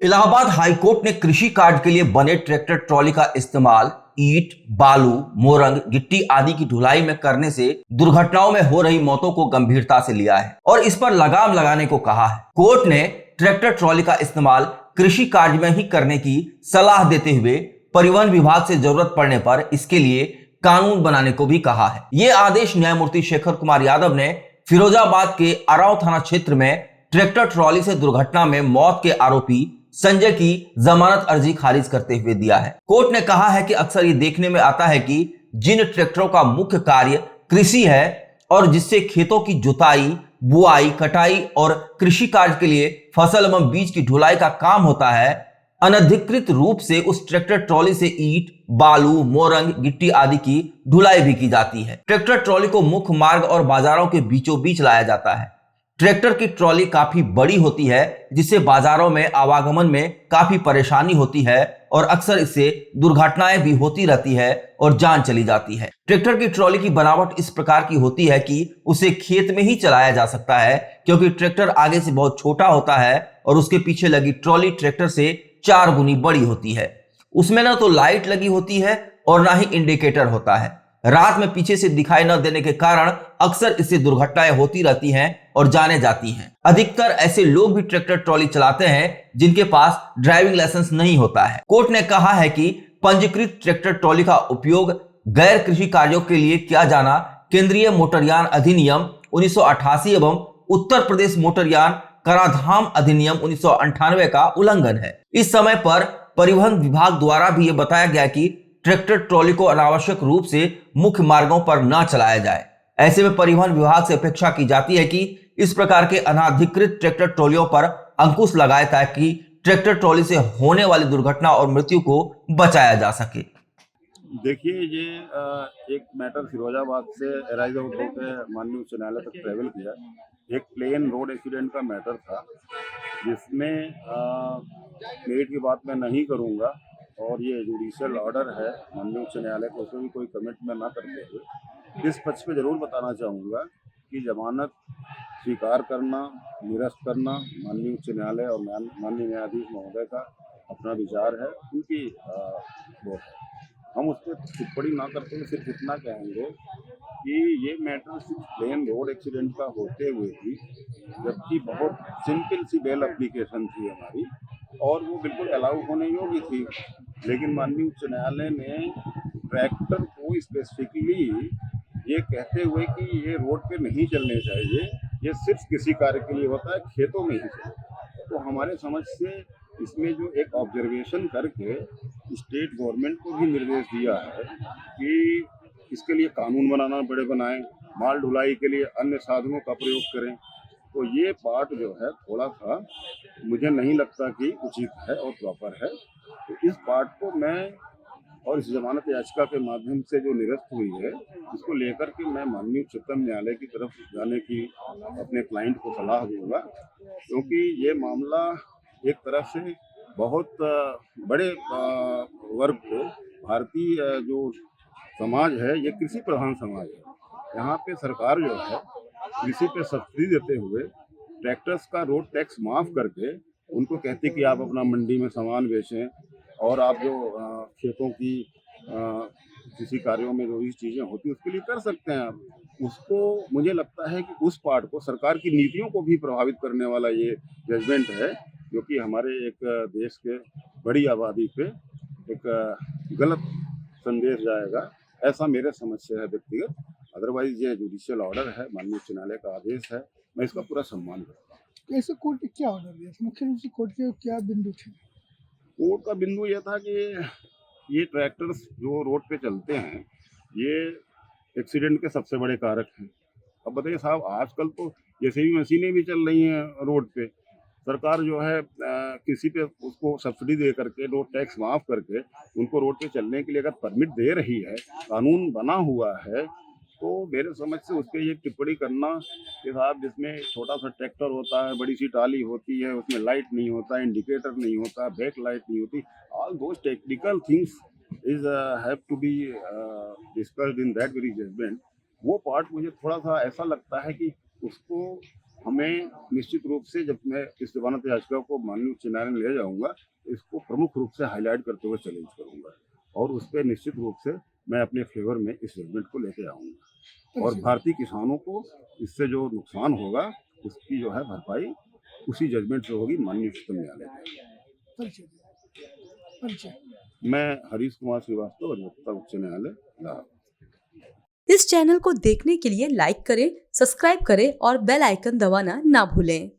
Allahabad high court ने कृषि कार्य के लिए बने ट्रैक्टर ट्रॉली का इस्तेमाल ईंट, बालू, मोरंग, गिट्टी आदि की ढुलाई में करने से दुर्घटनाओं में हो रही मौतों को गंभीरता से लिया है और इस पर लगाम लगाने को कहा है। कोर्ट ने ट्रैक्टर ट्रॉली का इस्तेमाल कृषि कार्य में ही करने की सलाह देते हुए परिवहन विभाग से जरूरत पड़ने पर इसके लिए कानून बनाने को भी कहा है। ये आदेश न्यायमूर्ति शेखर कुमार यादव ने फिरोजाबाद के अराव थाना क्षेत्र में ट्रैक्टर ट्रॉली से दुर्घटना में मौत के आरोपी संजय की जमानत अर्जी खारिज करते हुए दिया है। कोर्ट ने कहा है कि अक्सर ये देखने में आता है कि जिन ट्रैक्टरों का मुख्य कार्य कृषि है और जिससे खेतों की जुताई, बुआई, कटाई और कृषि कार्य के लिए फसल एवं बीज की ढुलाई का काम होता है, अनधिकृत रूप से उस ट्रैक्टर ट्रॉली से ईंट, बालू, मोरंग, गिट्टी आदि की ढुलाई भी की जाती है। ट्रैक्टर ट्रॉली को मुख्य मार्ग और बाजारों के बीचों बीच लाया जाता है। ट्रैक्टर की ट्रॉली काफी बड़ी होती है जिससे बाजारों में आवागमन में काफी परेशानी होती है और अक्सर इससे दुर्घटनाएं भी होती रहती है और जान चली जाती है। ट्रैक्टर की ट्रॉली की बनावट इस प्रकार की होती है कि उसे खेत में ही चलाया जा सकता है क्योंकि ट्रैक्टर आगे से बहुत छोटा होता है और उसके पीछे लगी ट्रॉली ट्रैक्टर से 4 गुनी बड़ी होती है। उसमें ना तो लाइट लगी होती है और ना ही इंडिकेटर होता है। रात में पीछे से दिखाई न देने के कारण अक्सर इससे दुर्घटनाएं होती रहती हैं और जाने जाती हैं। अधिकतर ऐसे लोग भी ट्रैक्टर ट्रॉली चलाते हैं जिनके पास ड्राइविंग लाइसेंस नहीं होता है। कोर्ट ने कहा है कि पंजीकृत ट्रैक्टर ट्रॉली का उपयोग गैर कृषि कार्यों के लिए किया जाना केंद्रीय मोटरयान अधिनियम 1988 एवं उत्तर प्रदेश मोटरयान कराधान अधिनियम 1998 का उल्लंघन है। इस समय पर परिवहन विभाग द्वारा भी यह बताया गया कि ट्रैक्टर ट्रॉली को अनावश्यक रूप से मुख्य मार्गों पर न चलाया जाए। ऐसे में परिवहन विभाग से अपेक्षा की जाती है कि इस प्रकार के अनाधिकृत ट्रैक्टर ट्रॉलियों पर अंकुश लगाए ताकि ट्रैक्टर ट्रॉली से होने वाली दुर्घटना और मृत्यु को बचाया जा सके। देखिए ये एक मैटर फिरोजाबाद से एराइज आउट होकर माननीय उच्च न्यायालय तक ट्रेवल किया। एक प्लेन रोड एक्सीडेंट का मैटर था जिसमें मेरिट की बात मैं नहीं करूंगा और ये जुडिशियल ऑर्डर है माननीय उच्च न्यायालय को, उसमें भी कोई कमेंट मैं ना करते हुए इस पक्ष पे जरूर बताना चाहूँगा कि जमानत स्वीकार करना, निरस्त करना माननीय उच्च न्यायालय और माननीय न्यायाधीश महोदय का अपना विचार है, उनकी वो है। हम उस पर टिप्पणी ना करते हुए सिर्फ इतना कहेंगे कि ये मैटर सिर्फ प्लेन रोड एक्सीडेंट का होते हुए भी, जबकि बहुत सिंपल सी बेल एप्लीकेशन थी हमारी और वो बिल्कुल अलाउ होने योग्य थी, लेकिन माननीय उच्च न्यायालय ने ट्रैक्टर को स्पेसिफिकली ये कहते हुए कि ये रोड पे नहीं चलने चाहिए, ये सिर्फ किसी कार्य के लिए होता है, खेतों में ही चले। तो हमारे समझ से इसमें जो एक ऑब्जर्वेशन करके स्टेट गवर्नमेंट को भी निर्देश दिया है कि इसके लिए कानून बनाएं, माल ढुलाई के लिए अन्य साधनों का प्रयोग करें। तो ये पार्ट जो है थोड़ा सा मुझे नहीं लगता कि उचित है और प्रॉपर है। तो इस पार्ट को मैं और इस जमानत याचिका के माध्यम से जो निरस्त हुई है, इसको लेकर के मैं माननीय उच्चतम न्यायालय की तरफ जाने की अपने क्लाइंट को सलाह दूंगा, क्योंकि ये मामला एक तरफ से बहुत बड़े वर्ग को, भारतीय जो समाज है ये कृषि प्रधान समाज है, यहाँ पे सरकार जो है कृषि पे सब्सिडी देते हुए ट्रैक्टर्स का रोड टैक्स माफ करके उनको कहती कि आप अपना मंडी में सामान बेचें और आप जो खेतों की कृषि कार्यों में जो भी चीज़ें होती हैं उसके लिए कर सकते हैं आप उसको। मुझे लगता है कि उस पार्ट को, सरकार की नीतियों को भी प्रभावित करने वाला ये जजमेंट है, जो कि हमारे एक देश के बड़ी आबादी पे एक गलत संदेश जाएगा, ऐसा मेरे समझ से है व्यक्तिगत। अदरवाइज ये जुडिशियल ऑर्डर है, माननीय उच्च न्यायालय का आदेश है, मैं इसका पूरा सम्मान करता हूँ। ऐसे कोर्ट ने क्या ऑर्डर दिया, मुख्य रूप से कोर्ट के क्या बिंदु थे? कोर्ट का बिंदु ये था कि ये ट्रैक्टर्स जो रोड पे चलते हैं ये एक्सीडेंट के सबसे बड़े कारक हैं। अब बताइए साहब, आजकल तो जेसीबी मशीनें भी चल रही हैं रोड पे, सरकार जो है किसी पे उसको सब्सिडी दे करके, रोड टैक्स माफ करके उनको रोड पे चलने के लिए अगर परमिट दे रही है, कानून बना हुआ है, तो मेरे समझ से उस पर ये टिप्पणी करना कि साहब जिसमें छोटा सा ट्रैक्टर होता है, बड़ी सी टाली होती है, उसमें लाइट नहीं होता, इंडिकेटर नहीं होता, बैक लाइट नहीं होती, all those technical things is have to be discussed in that very judgement. वो पार्ट मुझे थोड़ा सा ऐसा लगता है कि उसको हमें निश्चित रूप से जब मैं इस जमानत याचिका को माननीय उच्च न्यायालय में ले जाऊंगा, इसको प्रमुख रूप से हाईलाइट करते हुए चैलेंज करूंगा और उस पर निश्चित रूप से मैं अपने फेवर में इस जजमेंट को लेके आऊंगा और भारतीय किसानों को इससे जो नुकसान होगा उसकी जो है भरपाई उसी जजमेंट से होगी माननीय उच्चतम न्यायालय में। परिचय। मैं हरीश कुमार श्रीवास्तव, अधिवक्ता उच्च न्यायालय इलाहाबाद। इस चैनल को देखने के लिए लाइक करें, सब्सक्राइब करें और बेल आइकन दबाना ना भूलें।